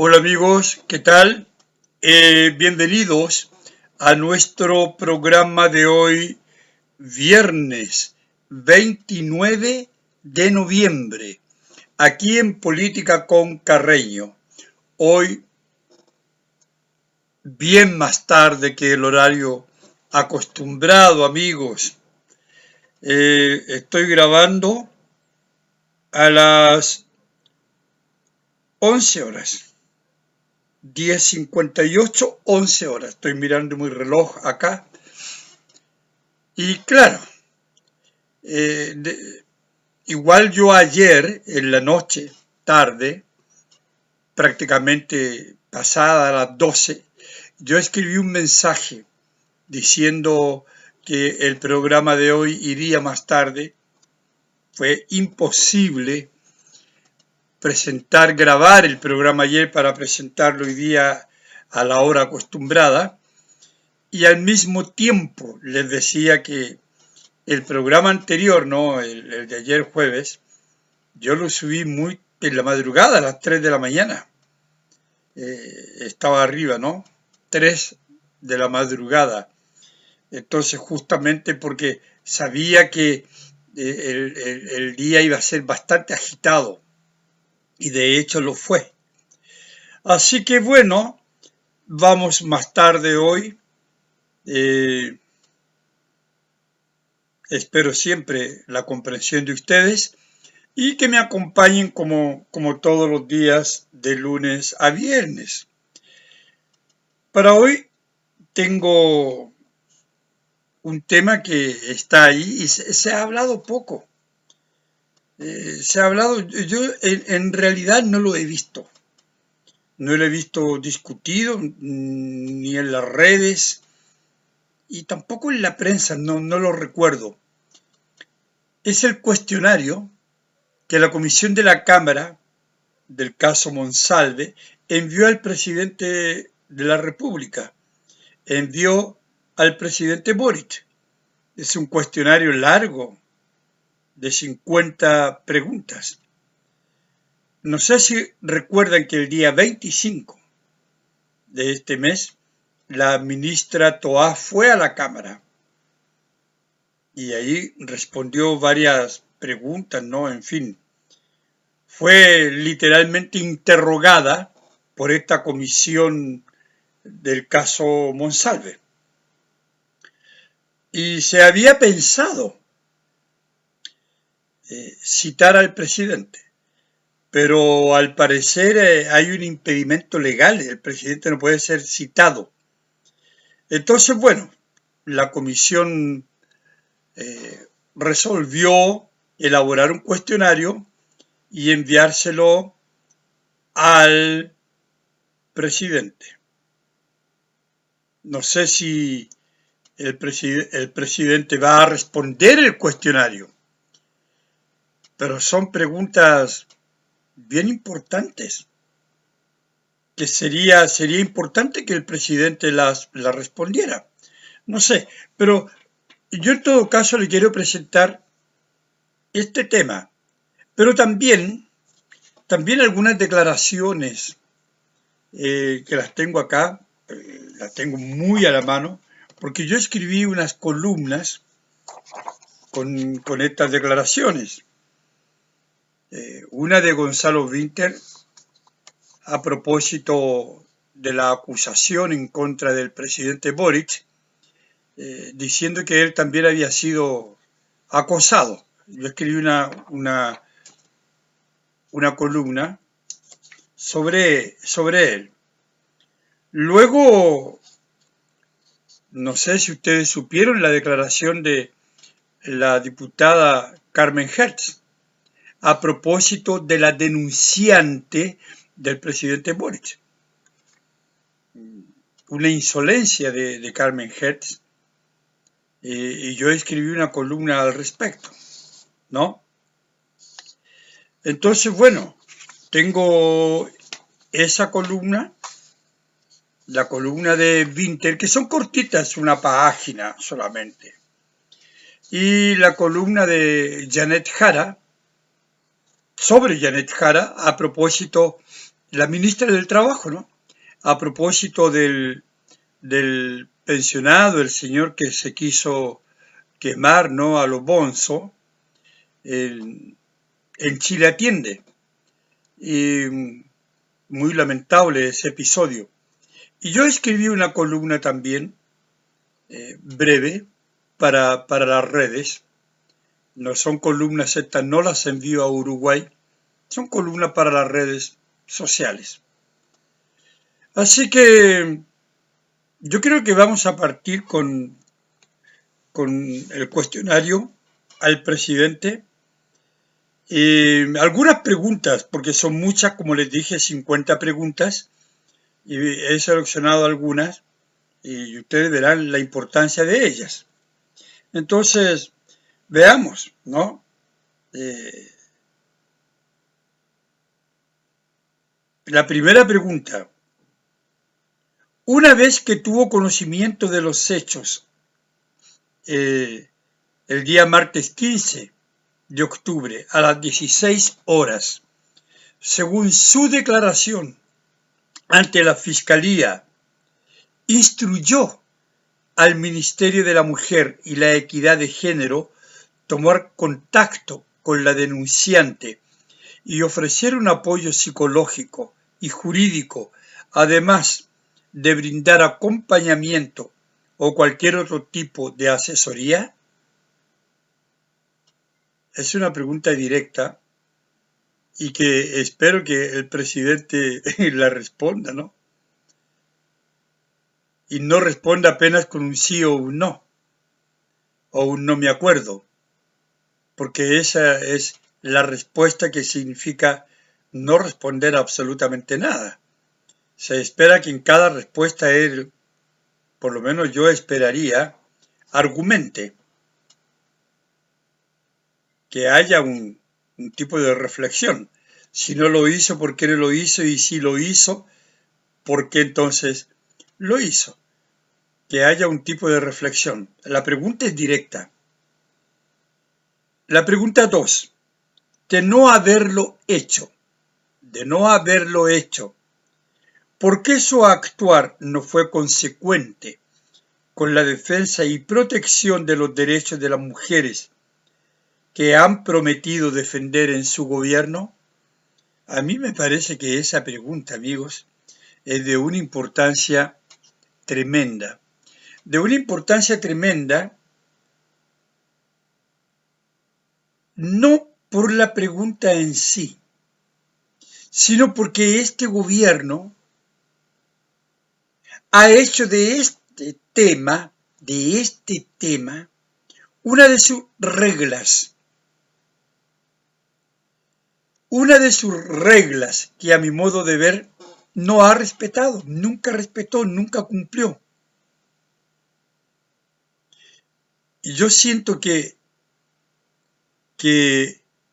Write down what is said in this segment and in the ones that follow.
Hola amigos, ¿qué tal? Bienvenidos a nuestro programa de hoy, viernes 29 de noviembre, aquí en Política con Carreño. Hoy, bien más tarde que el horario acostumbrado, amigos. Estoy grabando a las 11 horas. 10:58, 11 horas. Estoy mirando mi reloj acá. Y claro, igual yo ayer, en la noche, tarde, prácticamente pasada las 12, yo escribí un mensaje diciendo que el programa de hoy iría más tarde. Fue imposible grabar el programa ayer para presentarlo hoy día a la hora acostumbrada. Y al mismo tiempo les decía que el programa anterior, ¿no? El de ayer jueves, yo lo subí muy en la madrugada, a las 3 de la mañana. Estaba arriba, ¿no? 3 de la madrugada. Entonces, justamente porque sabía que el día iba a ser bastante agitado. Y de hecho lo fue. Así que bueno, vamos más tarde hoy. Espero siempre la comprensión de ustedes y que me acompañen como todos los días de lunes a viernes. Para hoy tengo un tema que está ahí y se ha hablado poco. Se ha hablado, yo en realidad no lo he visto. No lo he visto discutido ni en las redes y tampoco en la prensa, no lo recuerdo. Es el cuestionario que la Comisión de la Cámara del caso Monsalve envió al presidente de la República, envió al presidente Boric. Es un cuestionario largo de 50 preguntas. No sé si recuerdan que el día 25 de este mes la ministra Toá fue a la Cámara y ahí respondió varias preguntas, ¿no? En fin, fue literalmente interrogada por esta comisión del caso Monsalve. Y se había pensado citar al presidente, pero al parecer hay un impedimento legal, el presidente no puede ser citado. Entonces, bueno, la comisión resolvió elaborar un cuestionario y enviárselo al presidente. No sé si el presidente va a responder el cuestionario, pero son preguntas bien importantes, que sería importante que el presidente las respondiera. No sé, pero yo en todo caso le quiero presentar este tema, pero también algunas declaraciones que las tengo acá, las tengo muy a la mano, porque yo escribí unas columnas con estas declaraciones. Una de Gonzalo Winter a propósito de la acusación en contra del presidente Boric, diciendo que él también había sido acosado. Yo escribí una columna sobre él. Luego, no sé si ustedes supieron la declaración de la diputada Carmen Hertz a propósito de la denunciante del presidente Boric. Una insolencia de Carmen Hertz, y yo escribí una columna al respecto, ¿no? Entonces, bueno, tengo esa columna, la columna de Winter, que son cortitas, una página solamente, y la columna de Janet Jara, sobre Janet Jara, a propósito la ministra del Trabajo, ¿no? A propósito del pensionado, el señor que se quiso quemar, ¿no? A lo bonzo, en Chile Atiende. Y muy lamentable ese episodio. Y yo escribí una columna también, breve, para las redes. No son columnas estas, no las envío a Uruguay, son columnas para las redes sociales. Así que yo creo que vamos a partir con el cuestionario al presidente. Algunas preguntas, porque son muchas, como les dije, 50 preguntas, y he seleccionado algunas, y ustedes verán la importancia de ellas. Entonces, veamos, ¿no? La primera pregunta. Una vez que tuvo conocimiento de los hechos, el día martes 15 de octubre a las 16 horas, según su declaración ante la Fiscalía, instruyó al Ministerio de la Mujer y la Equidad de Género tomar contacto con la denunciante y ofrecer un apoyo psicológico y jurídico, además de brindar acompañamiento o cualquier otro tipo de asesoría? Es una pregunta directa y que espero que el presidente la responda, ¿no? Y no responda apenas con un sí o un no me acuerdo, porque esa es la respuesta que significa no responder absolutamente nada. Se espera que en cada respuesta él, por lo menos yo esperaría, argumente, que haya un tipo de reflexión. Si no lo hizo, ¿por qué no lo hizo? Y si lo hizo, ¿por qué entonces lo hizo? Que haya un tipo de reflexión. La pregunta es directa. La pregunta 2. De no haberlo hecho, ¿por qué su actuar no fue consecuente con la defensa y protección de los derechos de las mujeres que han prometido defender en su gobierno? A mí me parece que esa pregunta, amigos, es de una importancia tremenda. De una importancia tremenda, no por la pregunta en sí, sino porque este gobierno ha hecho de este tema, una de sus reglas. Una de sus reglas que a mi modo de ver no ha respetado, nunca respetó, nunca cumplió. Y yo siento que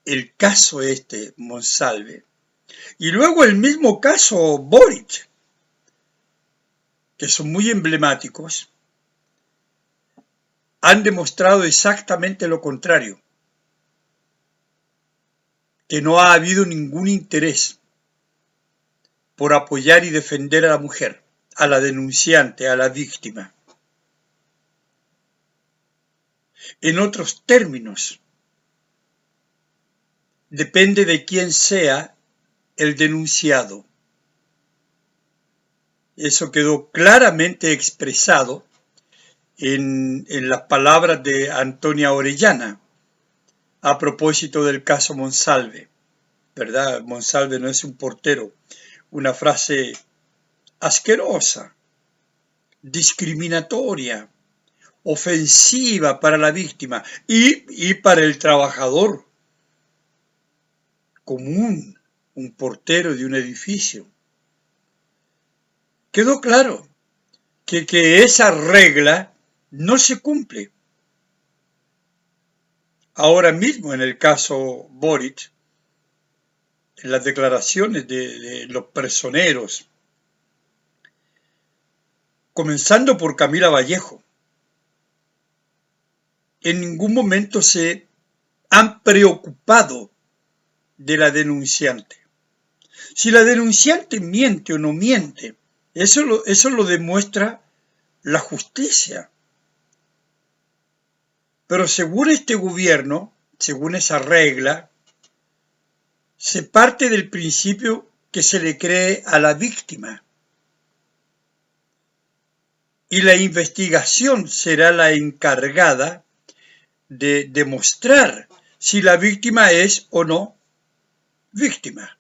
el caso Monsalve, y luego el mismo caso Boric, que son muy emblemáticos, han demostrado exactamente lo contrario, que no ha habido ningún interés por apoyar y defender a la mujer, a la denunciante, a la víctima. En otros términos, depende de quién sea el denunciado. Eso quedó claramente expresado en las palabras de Antonia Orellana a propósito del caso Monsalve, ¿verdad? Monsalve no es un portero. Una frase asquerosa, discriminatoria, ofensiva para la víctima y para el trabajador común, un portero de un edificio. Quedó claro que esa regla no se cumple. Ahora mismo, en el caso Boric, en las declaraciones de los personeros, comenzando por Camila Vallejo, en ningún momento se han preocupado de la denunciante. Si la denunciante miente o no miente, eso lo demuestra la justicia. Pero según este gobierno, según esa regla, se parte del principio que se le cree a la víctima. Y la investigación será la encargada de demostrar si la víctima es o no víctima.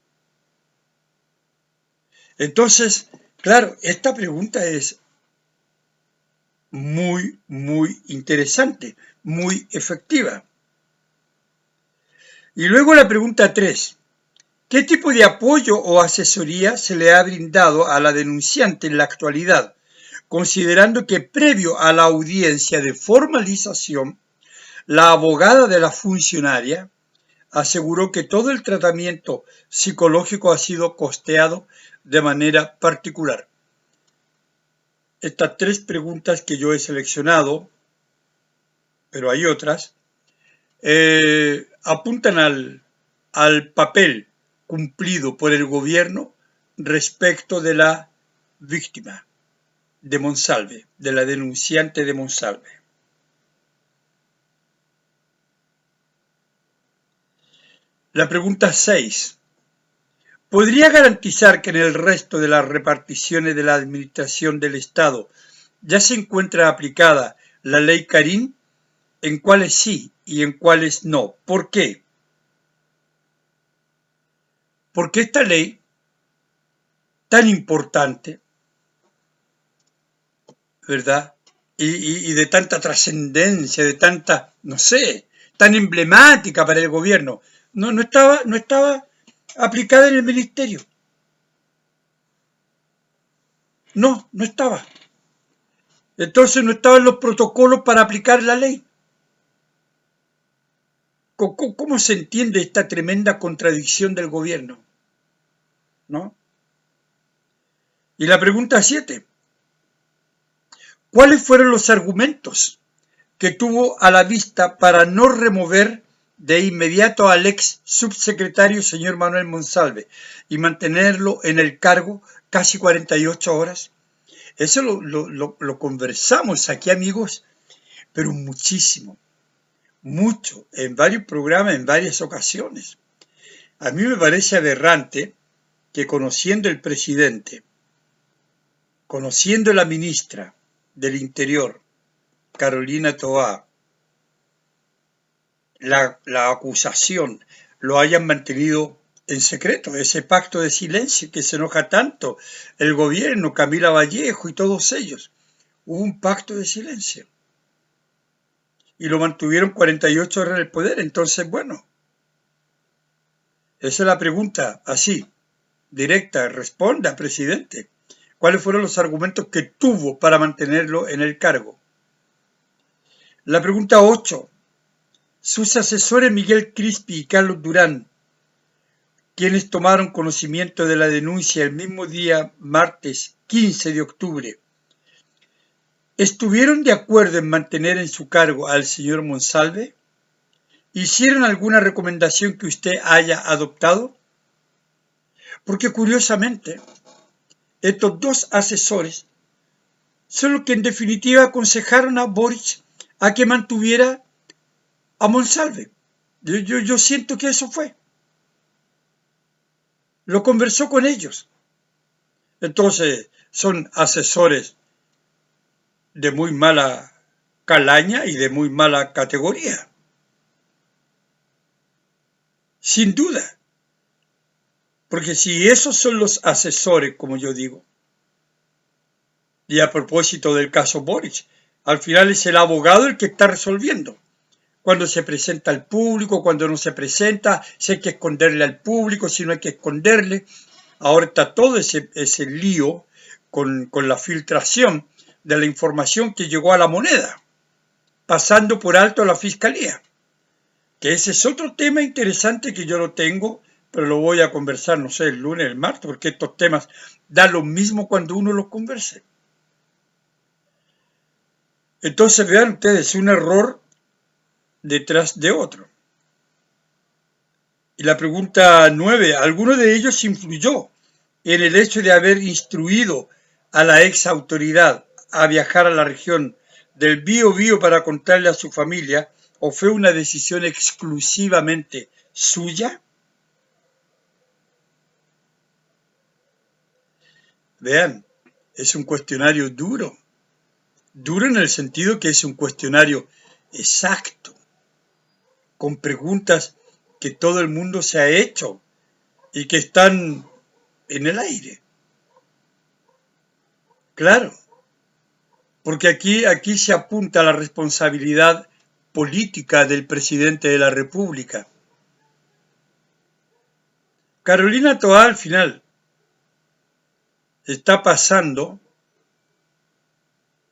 Entonces, claro, esta pregunta es muy, muy interesante, muy efectiva. Y luego la pregunta 3. ¿Qué tipo de apoyo o asesoría se le ha brindado a la denunciante en la actualidad, considerando que previo a la audiencia de formalización, la abogada de la funcionaria aseguró que todo el tratamiento psicológico ha sido costeado de manera particular? Estas 3 preguntas que yo he seleccionado, pero hay otras, apuntan al papel cumplido por el gobierno respecto de la víctima de Monsalve, de la denunciante de Monsalve. La pregunta 6. ¿Podría garantizar que en el resto de las reparticiones de la administración del Estado ya se encuentra aplicada la ley Carín? ¿En cuáles sí y en cuáles no? ¿Por qué? Porque esta ley tan importante, ¿verdad? Y de tanta trascendencia, de tanta, no sé, tan emblemática para el gobierno, no estaba aplicada en el ministerio. No estaba. Entonces no estaban los protocolos para aplicar la ley. ¿Cómo se entiende esta tremenda contradicción del gobierno? ¿No? Y la pregunta 7. ¿Cuáles fueron los argumentos que tuvo a la vista para no remover de inmediato al ex subsecretario señor Manuel Monsalve y mantenerlo en el cargo casi 48 horas? Eso lo conversamos aquí, amigos, pero muchísimo, mucho, en varios programas, en varias ocasiones. A mí me parece aberrante que conociendo el presidente, conociendo la ministra del Interior, Carolina Toá, la acusación lo hayan mantenido en secreto, ese pacto de silencio que se enoja tanto el gobierno, Camila Vallejo y todos ellos. Hubo un pacto de silencio y lo mantuvieron 48 horas en el poder. Entonces, bueno, esa es la pregunta, así, directa, responda, presidente. ¿Cuáles fueron los argumentos que tuvo para mantenerlo en el cargo? La pregunta 8. Sus asesores Miguel Crispi y Carlos Durán, quienes tomaron conocimiento de la denuncia el mismo día, martes 15 de octubre, ¿estuvieron de acuerdo en mantener en su cargo al señor Monsalve? ¿Hicieron alguna recomendación que usted haya adoptado? Porque curiosamente, estos 2 asesores son los que en definitiva aconsejaron a Boric a que mantuviera a Monsalve. Yo siento que eso fue. Lo conversó con ellos. Entonces, son asesores de muy mala calaña y de muy mala categoría. Sin duda. Porque si esos son los asesores, como yo digo, y a propósito del caso Boric, al final es el abogado el que está resolviendo. Cuando se presenta al público, cuando no se presenta, si hay que esconderle al público, si no hay que esconderle. Ahora está todo ese lío con la filtración de la información que llegó a La Moneda, pasando por alto a la Fiscalía. Que ese es otro tema interesante que yo lo tengo, pero lo voy a conversar, no sé, el lunes, el martes, porque estos temas dan lo mismo cuando uno los converse. Entonces vean ustedes, un error detrás de otro. Y la pregunta 9, ¿alguno de ellos influyó en el hecho de haber instruido a la ex autoridad a viajar a la región del Bío para contarle a su familia, o fue una decisión exclusivamente suya? Vean, es un cuestionario duro. Duro en el sentido que es un cuestionario exacto, con preguntas que todo el mundo se ha hecho y que están en el aire. Claro, porque aquí se apunta la responsabilidad política del presidente de la República. Carolina Toá al final está pasando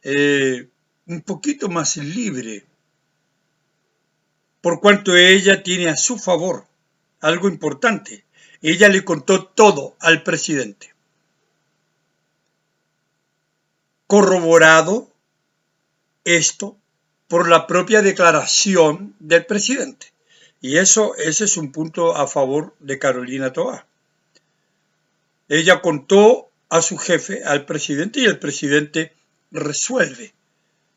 un poquito más libre, por cuanto ella tiene a su favor algo importante. Ella le contó todo al presidente, corroborado esto por la propia declaración del presidente. Y ese es un punto a favor de Carolina Toá. Ella contó a su jefe, al presidente, y el presidente resuelve.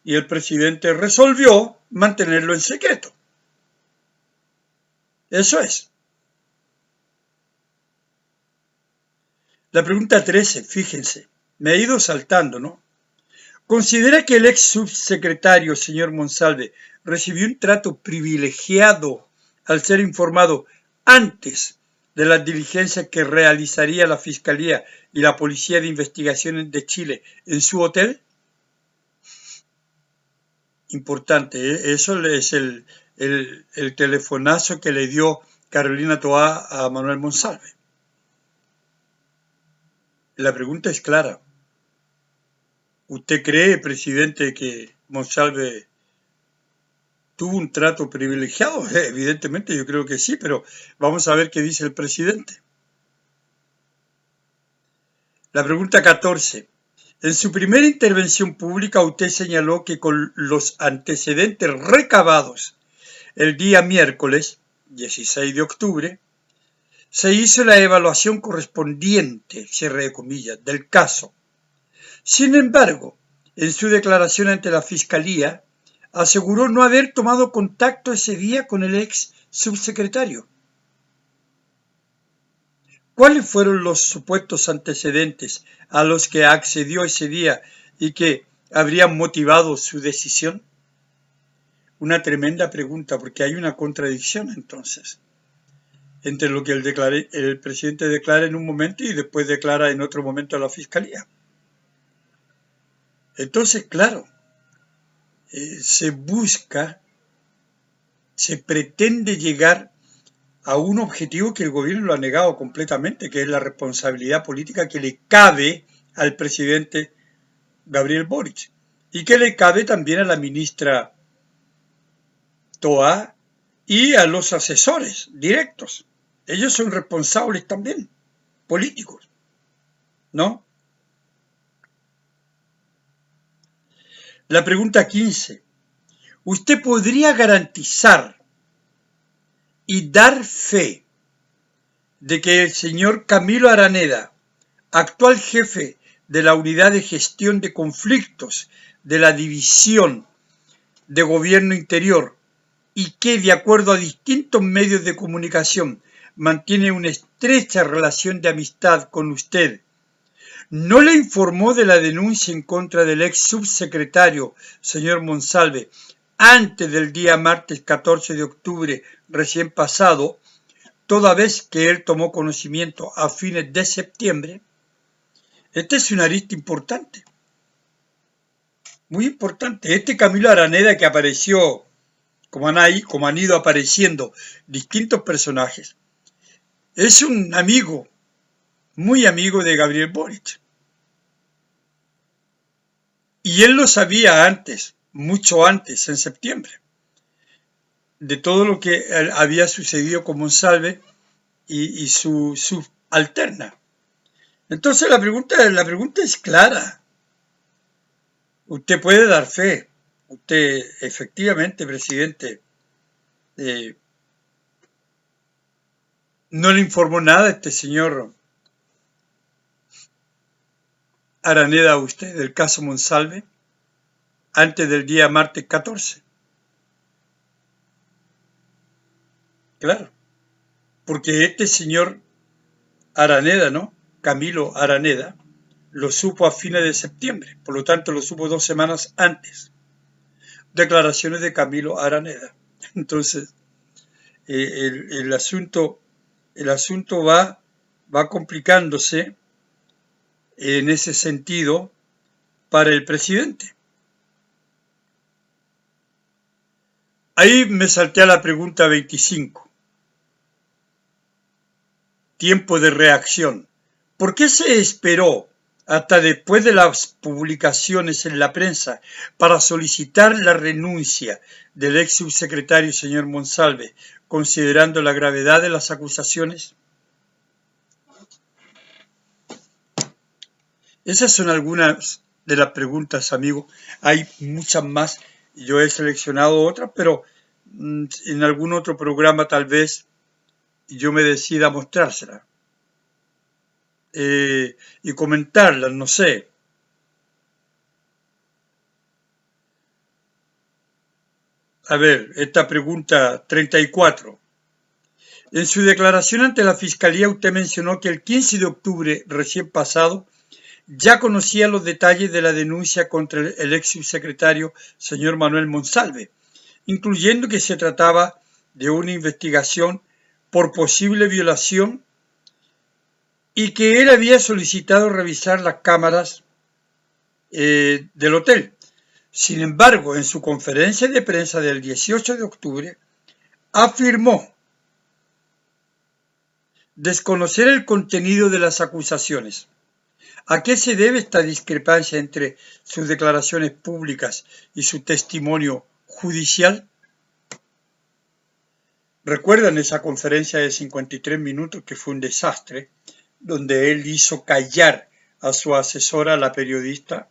Y el presidente resolvió mantenerlo en secreto. Eso es. La pregunta 13, fíjense, me he ido saltando, ¿no? ¿Considera que el ex subsecretario, señor Monsalve, recibió un trato privilegiado al ser informado antes de las diligencias que realizaría la Fiscalía y la Policía de Investigaciones de Chile en su hotel? Importante, ¿eh? Eso es el telefonazo que le dio Carolina Toá a Manuel Monsalve. La pregunta es clara. ¿Usted cree, presidente, que Monsalve tuvo un trato privilegiado? Evidentemente yo creo que sí, pero vamos a ver qué dice el presidente. La pregunta 14. En su primera intervención pública usted señaló que con los antecedentes recabados el día miércoles 16 de octubre se hizo la evaluación correspondiente, cierre de comillas, del caso. Sin embargo, en su declaración ante la Fiscalía, aseguró no haber tomado contacto ese día con el ex subsecretario. ¿Cuáles fueron los supuestos antecedentes a los que accedió ese día y que habrían motivado su decisión? Una tremenda pregunta, porque hay una contradicción entonces entre lo que el presidente declara en un momento y después declara en otro momento a la Fiscalía. Entonces, claro, se pretende llegar a un objetivo que el gobierno lo ha negado completamente, que es la responsabilidad política que le cabe al presidente Gabriel Boric y que le cabe también a la ministra Toá y a los asesores directos. Ellos son responsables también, políticos, ¿no? La pregunta 15. ¿Usted podría garantizar y dar fe de que el señor Camilo Araneda, actual jefe de la Unidad de Gestión de Conflictos de la División de Gobierno Interior, y que, de acuerdo a distintos medios de comunicación, mantiene una estrecha relación de amistad con usted, no le informó de la denuncia en contra del ex subsecretario, señor Monsalve, antes del día martes 14 de octubre recién pasado, toda vez que él tomó conocimiento a fines de septiembre? Esta es una arista importante, muy importante. Este Camilo Araneda que apareció, como han ido apareciendo distintos personajes, es un amigo, muy amigo de Gabriel Boric. Y él lo sabía antes, mucho antes, en septiembre, de todo lo que había sucedido con Monsalve y su subalterna. Entonces la pregunta es clara. Usted puede dar fe. Usted, efectivamente, presidente, no le informó nada este señor Araneda a usted del caso Monsalve antes del día martes 14. Claro, porque este señor Araneda, ¿no? Camilo Araneda, lo supo a fines de septiembre, por lo tanto lo supo 2 semanas antes. Declaraciones de Camilo Araneda. Entonces, el asunto va complicándose en ese sentido para el presidente. Ahí me salté a la pregunta 25. Tiempo de reacción. ¿Por qué se esperó hasta después de las publicaciones en la prensa para solicitar la renuncia del ex subsecretario señor Monsalve, considerando la gravedad de las acusaciones? Esas son algunas de las preguntas, amigo. Hay muchas más. Yo he seleccionado otras, pero en algún otro programa tal vez yo me decida mostrárselas y comentarlas, no sé. A ver, esta pregunta 34. En su declaración ante la Fiscalía usted mencionó que el 15 de octubre recién pasado ya conocía los detalles de la denuncia contra el ex subsecretario señor Manuel Monsalve, incluyendo que se trataba de una investigación por posible violación y que él había solicitado revisar las cámaras del hotel. Sin embargo, en su conferencia de prensa del 18 de octubre, afirmó desconocer el contenido de las acusaciones. ¿A qué se debe esta discrepancia entre sus declaraciones públicas y su testimonio judicial? ¿Recuerdan esa conferencia de 53 minutos que fue un desastre, donde él hizo callar a su asesora, la periodista,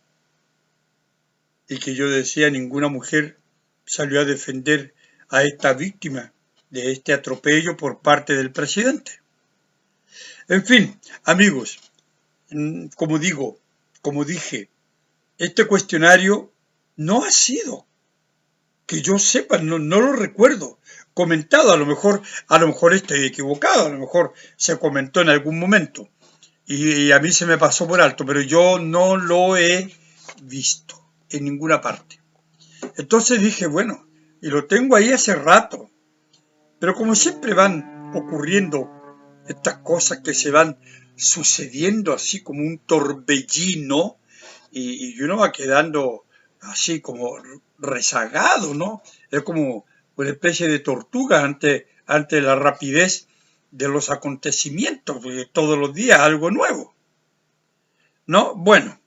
y que yo decía ninguna mujer salió a defender a esta víctima de este atropello por parte del presidente? En fin, amigos, como dije, este cuestionario no ha sido, que yo sepa, no lo recuerdo, comentado. A lo mejor estoy equivocado, a lo mejor se comentó en algún momento y a mí se me pasó por alto, pero yo no lo he visto en ninguna parte. Entonces dije, bueno, y lo tengo ahí hace rato, pero como siempre van ocurriendo estas cosas que se van sucediendo así como un torbellino y uno va quedando así como rezagado, ¿no? Es como una especie de tortuga ante la rapidez de los acontecimientos, porque todos los días algo nuevo, ¿no? Bueno,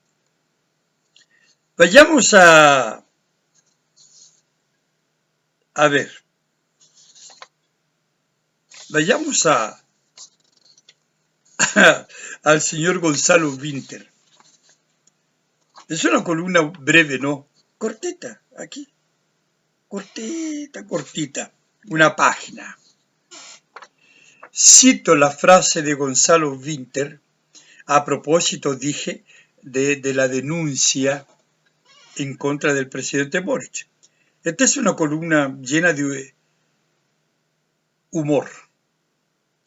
vayamos a ver, vayamos al señor Gonzalo Winter. Es una columna breve, ¿no? Cortita, aquí. Cortita. Una página. Cito la frase de Gonzalo Winter, a propósito, dije, de la denuncia en contra del presidente Boric. Esta es una columna llena de humor.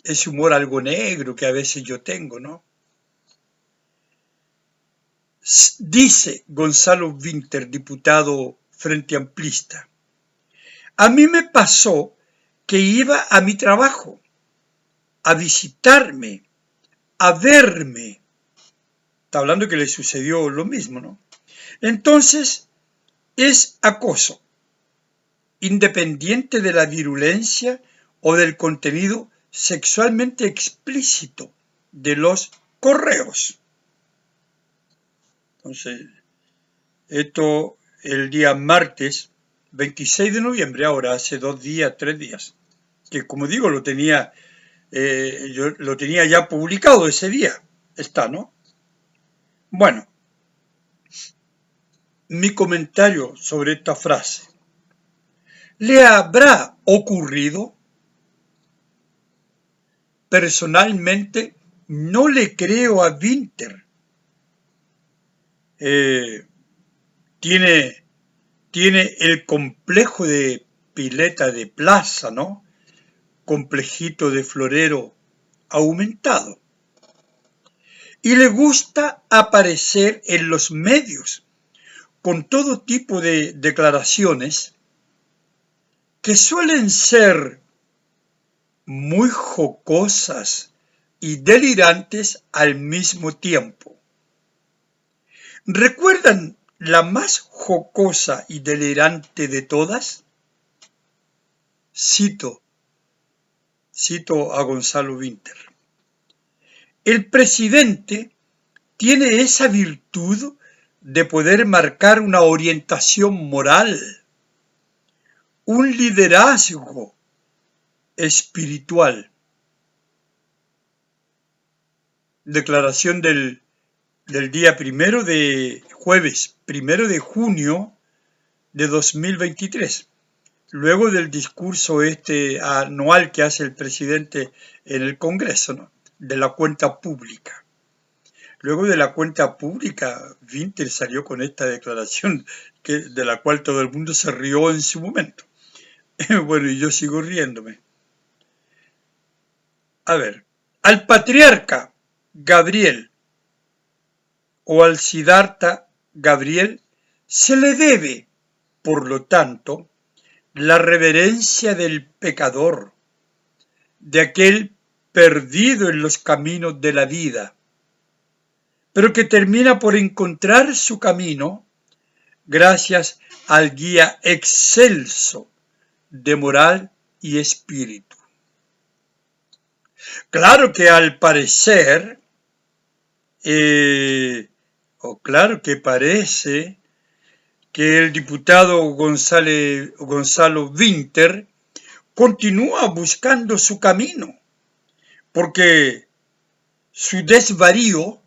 Ese humor algo negro que a veces yo tengo, ¿no? Dice Gonzalo Winter, diputado Frente Amplista: a mí me pasó que iba a mi trabajo, a visitarme, a verme. Está hablando que le sucedió lo mismo, ¿no? Entonces, es acoso, independiente de la virulencia o del contenido sexualmente explícito de los correos. Entonces, esto el día martes 26 de noviembre, ahora hace 2 días, 3 días, que como digo, yo lo tenía ya publicado ese día, está, ¿no? Bueno, mi comentario sobre esta frase: ¿le habrá ocurrido? personalmente no le creo a Winter. Tiene el complejo de pileta de plaza, ¿no? Complejito de florero aumentado. Y le gusta aparecer en los medios con todo tipo de declaraciones que suelen ser muy jocosas y delirantes al mismo tiempo. ¿Recuerdan la más jocosa y delirante de todas? Cito a Gonzalo Winter. El presidente tiene esa virtud de poder marcar una orientación moral, un liderazgo espiritual. Declaración del día jueves 1 de junio de 2023, luego del discurso anual que hace el presidente en el Congreso, ¿no? De la cuenta pública. Luego de la cuenta pública, Winter salió con esta declaración de la cual todo el mundo se rió en su momento. Bueno, y yo sigo riéndome. A ver, al patriarca Gabriel o al Siddhartha Gabriel se le debe, por lo tanto, la reverencia del pecador, de aquel perdido en los caminos de la vida, pero que termina por encontrar su camino gracias al guía excelso de moral y espíritu. Claro que al parecer, claro que parece que el diputado Gonzalo Winter continúa buscando su camino, porque su desvarío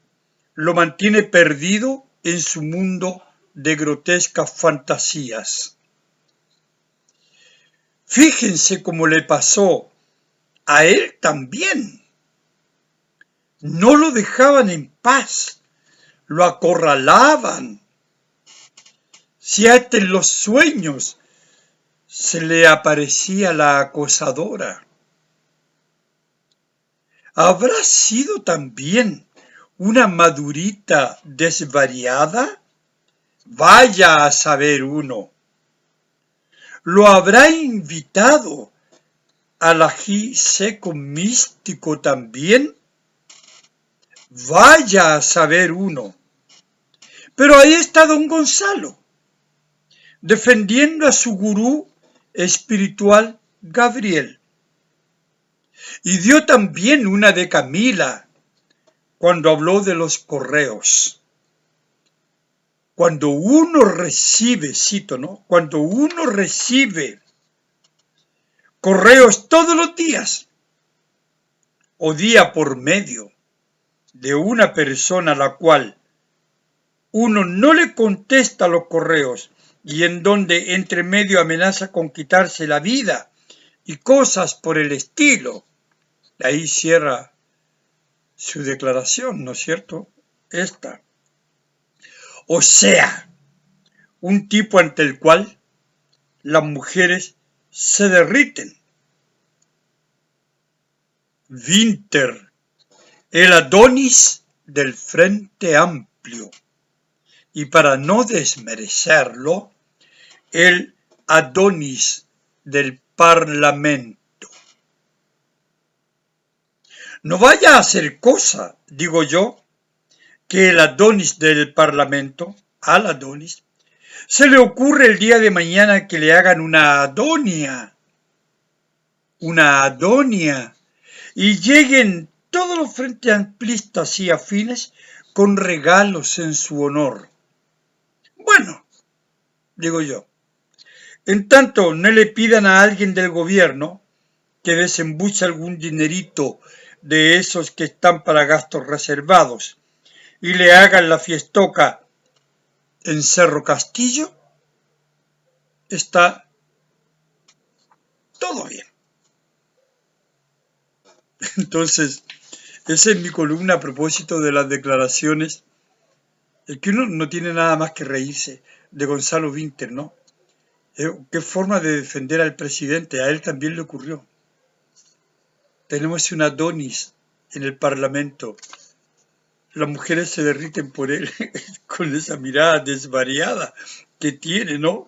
lo mantiene perdido en su mundo de grotescas fantasías. Fíjense cómo le pasó a él también. No lo dejaban en paz, lo acorralaban. Si hasta en los sueños se le aparecía la acosadora. ¿Habrá sido también una madurita desvariada? Vaya a saber uno. ¿Lo habrá invitado al ají seco místico también? Vaya a saber uno. Pero ahí está don Gonzalo, defendiendo a su gurú espiritual Gabriel. Y dio también una de Camila cuando habló de los correos. Cuando uno recibe, cito, ¿no? Cuando uno recibe correos todos los días o día por medio de una persona a la cual uno no le contesta los correos y en donde entre medio amenaza con quitarse la vida y cosas por el estilo, ahí cierra su declaración, ¿no es cierto? Esta. O sea, un tipo ante el cual las mujeres se derriten. Winter, el Adonis del Frente Amplio. Y para no desmerecerlo, el Adonis del Parlamento. No vaya a ser cosa, digo yo, que el Adonis del Parlamento, al Adonis, se le ocurre el día de mañana que le hagan una Adonia, y lleguen todos los frente amplistas y afines con regalos en su honor. Bueno, digo yo, en tanto no le pidan a alguien del gobierno que desembuche algún dinerito de esos que están para gastos reservados y le hagan la fiestoca en Cerro Castillo, está todo bien. Entonces, esa es mi columna a propósito de las declaraciones. Es que uno no tiene nada más que reírse de Gonzalo Vinter, ¿no? Qué forma de defender al presidente, a él también le ocurrió. Tenemos un Adonis en el Parlamento. Las mujeres se derriten por él con esa mirada desvariada que tiene, ¿no?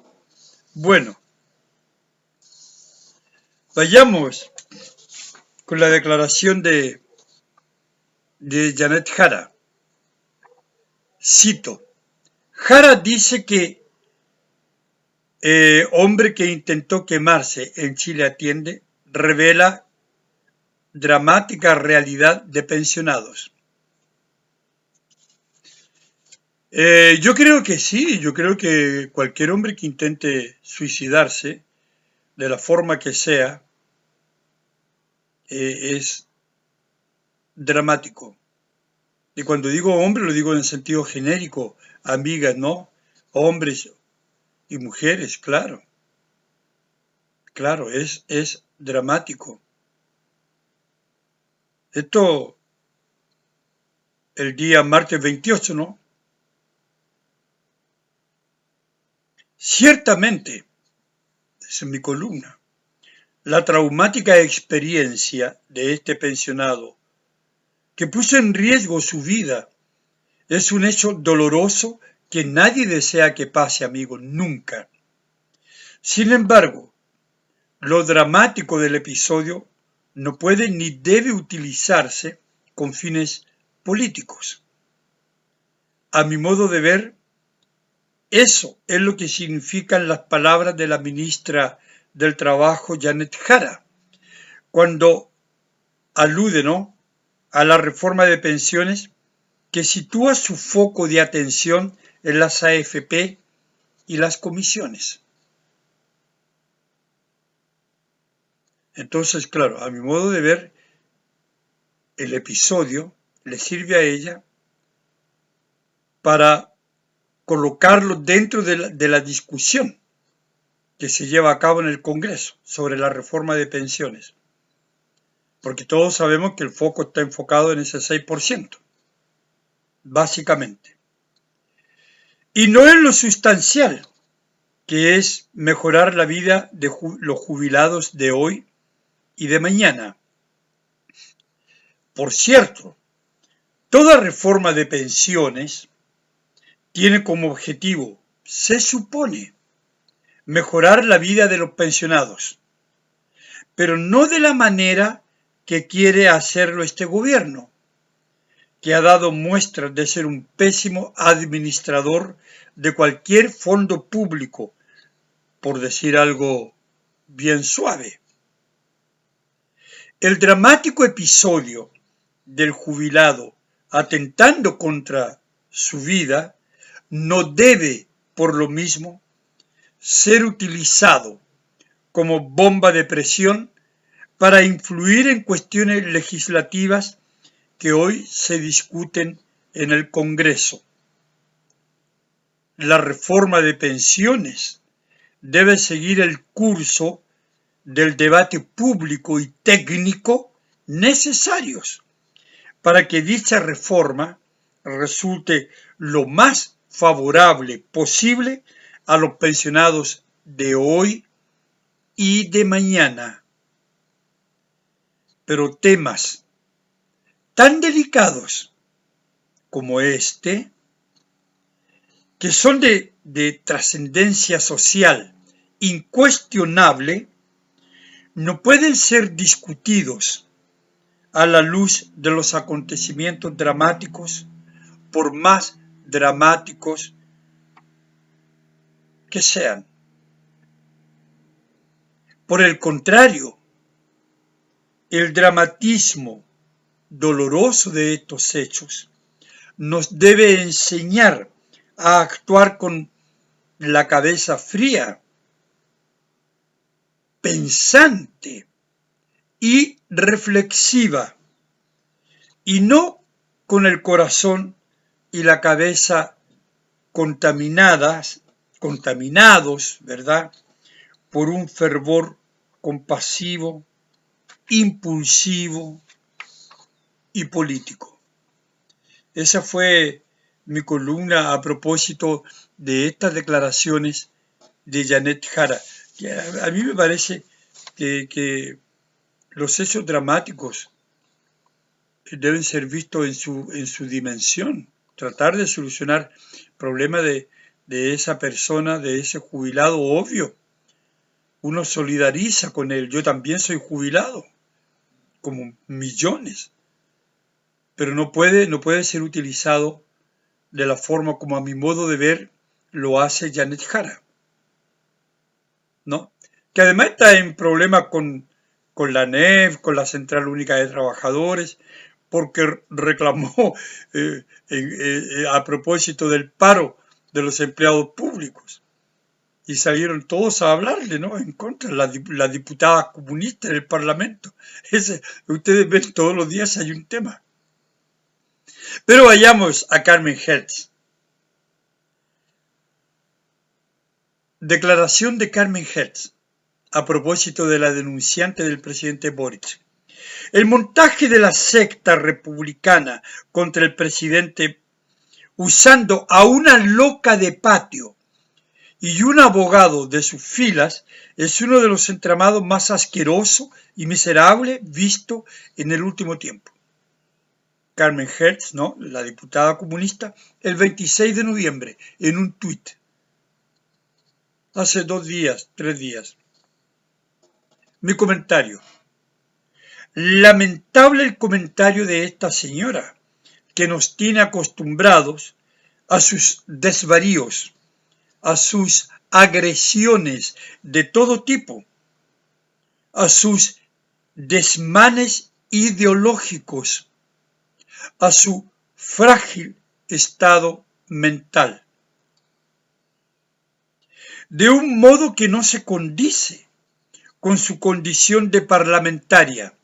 Bueno, vayamos con la declaración de Janet Jara. Cito, Jara dice que hombre que intentó quemarse en Chile Atiende revela dramática realidad de pensionados. Yo creo que sí, yo creo que cualquier hombre que intente suicidarse, de la forma que sea, es dramático. Y cuando digo hombre, lo digo en sentido genérico, amigas, ¿no? Hombres y mujeres, claro. Claro, es dramático. Esto el día martes 28, ¿no? Ciertamente, es en mi columna, la traumática experiencia de este pensionado que puso en riesgo su vida es un hecho doloroso que nadie desea que pase, amigo, nunca. Sin embargo, lo dramático del episodio no puede ni debe utilizarse con fines políticos. A mi modo de ver, eso es lo que significan las palabras de la ministra del Trabajo, Janet Jara, cuando alude, ¿no?, a la reforma de pensiones que sitúa su foco de atención en las AFP y las comisiones. Entonces, claro, a mi modo de ver, el episodio le sirve a ella para colocarlo dentro de la discusión que se lleva a cabo en el Congreso sobre la reforma de pensiones. Porque todos sabemos que el foco está enfocado en ese 6%, básicamente. Y no en lo sustancial, que es mejorar la vida de los jubilados de hoy y de mañana. Por cierto, toda reforma de pensiones tiene como objetivo, se supone, mejorar la vida de los pensionados, pero no de la manera que quiere hacerlo este gobierno, que ha dado muestras de ser un pésimo administrador de cualquier fondo público, por decir algo bien suave. El dramático episodio del jubilado atentando contra su vida no debe, por lo mismo, ser utilizado como bomba de presión para influir en cuestiones legislativas que hoy se discuten en el Congreso. La reforma de pensiones debe seguir el curso del debate público y técnico necesarios para que dicha reforma resulte lo más favorable posible a los pensionados de hoy y de mañana. Pero temas tan delicados como este, que son de trascendencia social incuestionable, no pueden ser discutidos a la luz de los acontecimientos dramáticos, por más dramáticos que sean. Por el contrario, el dramatismo doloroso de estos hechos nos debe enseñar a actuar con la cabeza fría, pensante y reflexiva, y no con el corazón y la cabeza contaminados, ¿verdad?, por un fervor compasivo, impulsivo y político. Esa fue mi columna a propósito de estas declaraciones de Janet Jara. Que a mí me parece que los hechos dramáticos deben ser vistos en su dimensión. Tratar de solucionar problemas de esa persona, de ese jubilado, obvio. Uno solidariza con él. Yo también soy jubilado, como millones. Pero no puede ser utilizado de la forma como a mi modo de ver lo hace Janet Jara, ¿no? Que además está en problemas con la NEF, con la Central Única de Trabajadores, porque reclamó a propósito del paro de los empleados públicos. Y salieron todos a hablarle, ¿no? En contra, la diputada comunista en el Parlamento. Ustedes ven, todos los días hay un tema. Pero vayamos a Carmen Hertz. Declaración de Carmen Hertz a propósito de la denunciante del presidente Boric. El montaje de la secta republicana contra el presidente usando a una loca de patio y un abogado de sus filas es uno de los entramados más asqueroso y miserable visto en el último tiempo. Carmen Hertz, ¿no?, la diputada comunista, el 26 de noviembre, en un tuit. Hace 2 días, 3 días. Mi comentario. Lamentable el comentario de esta señora, que nos tiene acostumbrados a sus desvaríos, a sus agresiones de todo tipo, a sus desmanes ideológicos, a su frágil estado mental, de un modo que no se condice con su condición de parlamentaria.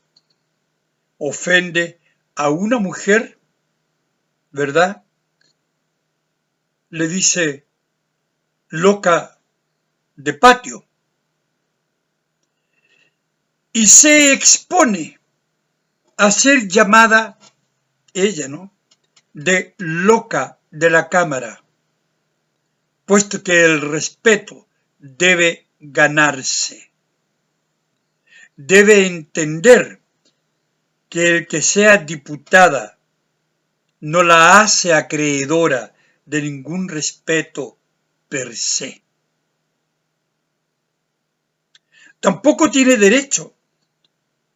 Ofende a una mujer, ¿verdad? Le dice loca de patio y se expone a ser llamada ella, ¿no?, de loca de la Cámara, puesto que el respeto debe ganarse. Debe entender que el que sea diputada no la hace acreedora de ningún respeto per se. Tampoco tiene derecho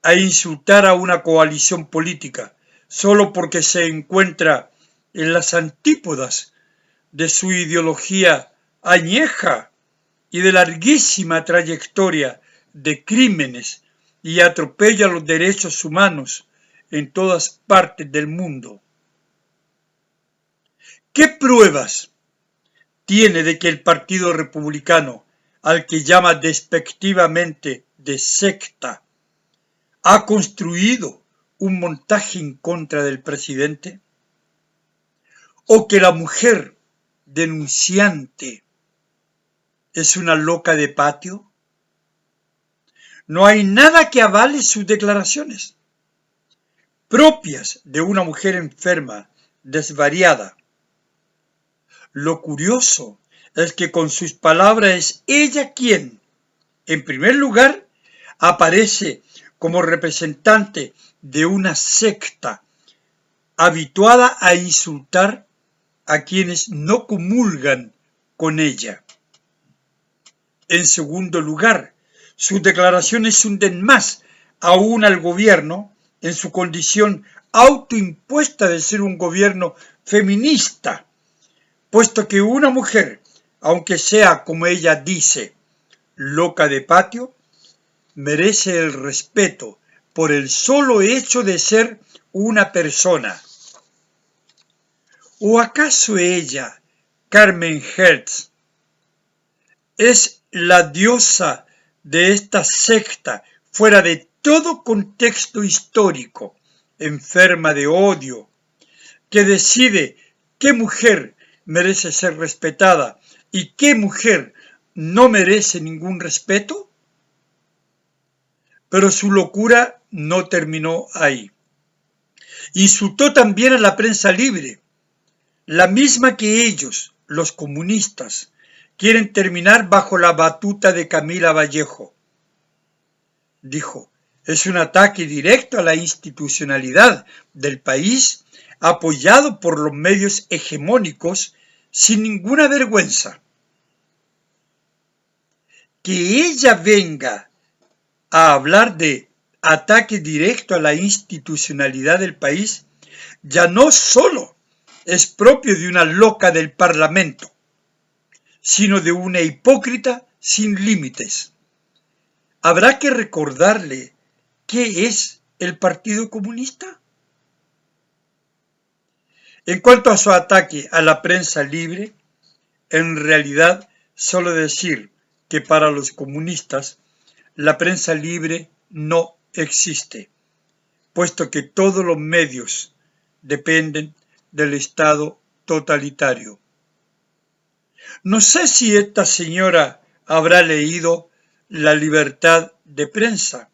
a insultar a una coalición política solo porque se encuentra en las antípodas de su ideología añeja y de larguísima trayectoria de crímenes y atropella los derechos humanos en todas partes del mundo. ¿Qué pruebas tiene de que el Partido Republicano, al que llama despectivamente de secta, ha construido un montaje en contra del presidente? ¿O que la mujer denunciante es una loca de patio? No hay nada que avale sus declaraciones, propias de una mujer enferma, desvariada. Lo curioso es que con sus palabras es ella quien, en primer lugar, aparece como representante de una secta habituada a insultar a quienes no comulgan con ella. En segundo lugar, sus declaraciones hunden más aún al gobierno en su condición autoimpuesta de ser un gobierno feminista, puesto que una mujer, aunque sea, como ella dice, loca de patio, merece el respeto por el solo hecho de ser una persona. ¿O acaso ella, Carmen Hertz, es la diosa de esta secta fuera de todo contexto histórico, enferma de odio, que decide qué mujer merece ser respetada y qué mujer no merece ningún respeto? Pero su locura no terminó ahí. Insultó también a la prensa libre, la misma que ellos, los comunistas, quieren terminar bajo la batuta de Camila Vallejo. Dijo, es un ataque directo a la institucionalidad del país, apoyado por los medios hegemónicos sin ninguna vergüenza. Que ella venga a hablar de ataque directo a la institucionalidad del país ya no solo es propio de una loca del Parlamento, sino de una hipócrita sin límites. Habrá que recordarle qué es el Partido Comunista. En cuanto a su ataque a la prensa libre, en realidad solo decir que para los comunistas la prensa libre no existe, puesto que todos los medios dependen del Estado totalitario. No sé si esta señora habrá leído La libertad de prensa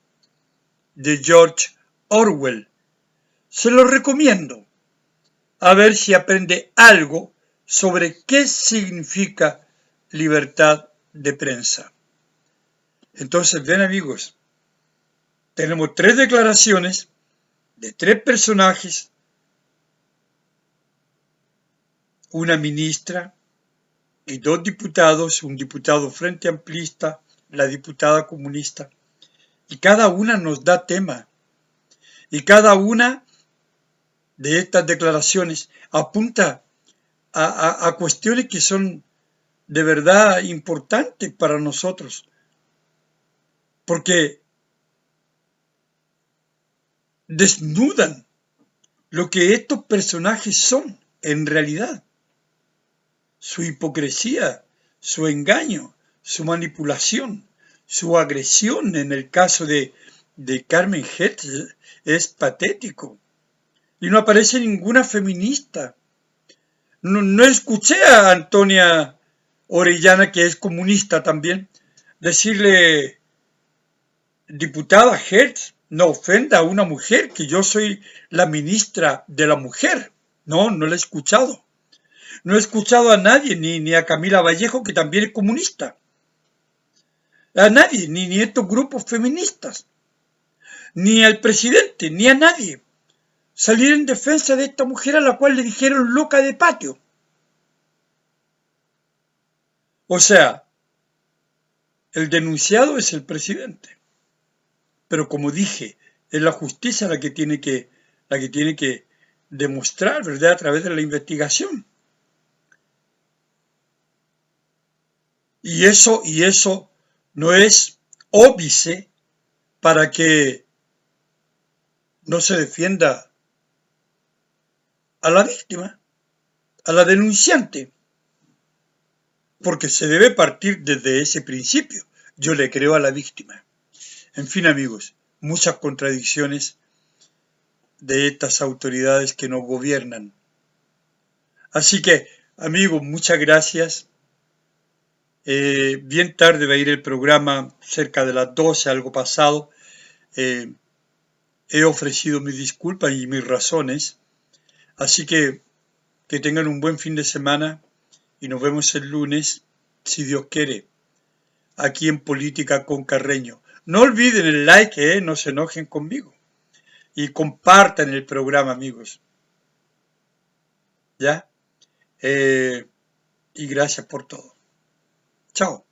de George Orwell. Se lo recomiendo, a ver si aprende algo sobre qué significa libertad de prensa. Entonces, ven amigos, tenemos 3 declaraciones de 3 personajes, una ministra y 2 diputados, un diputado frente amplista, la diputada comunista, y cada una nos da tema, y cada una de estas declaraciones apunta a cuestiones que son de verdad importantes para nosotros, porque desnudan lo que estos personajes son en realidad, su hipocresía, su engaño, su manipulación, su agresión. En el caso de Carmen Hertz es patético. Y no aparece ninguna feminista. No escuché a Antonia Orellana, que es comunista también, decirle, diputada Hertz, no ofenda a una mujer, que yo soy la ministra de la mujer. No la he escuchado. No he escuchado a nadie, ni a Camila Vallejo, que también es comunista. A nadie, ni a estos grupos feministas. Ni al presidente, ni a nadie. Salir en defensa de esta mujer a la cual le dijeron loca de patio. O sea, el denunciado es el presidente. Pero como dije, es la justicia la que tiene que demostrar, ¿verdad?, a través de la investigación. Y eso no es óbice para que no se defienda a la víctima, a la denunciante, porque se debe partir desde ese principio. Yo le creo a la víctima. En fin, amigos, muchas contradicciones de estas autoridades que nos gobiernan. Así que, amigos, muchas gracias. Bien tarde va a ir el programa, cerca de las 12, algo pasado. He ofrecido mis disculpas y mis razones. Así que tengan un buen fin de semana y nos vemos el lunes, si Dios quiere, aquí en Política con Carreño. No olviden el like, no se enojen conmigo. Y compartan el programa, amigos. ¿Ya? Y gracias por todo. Chao.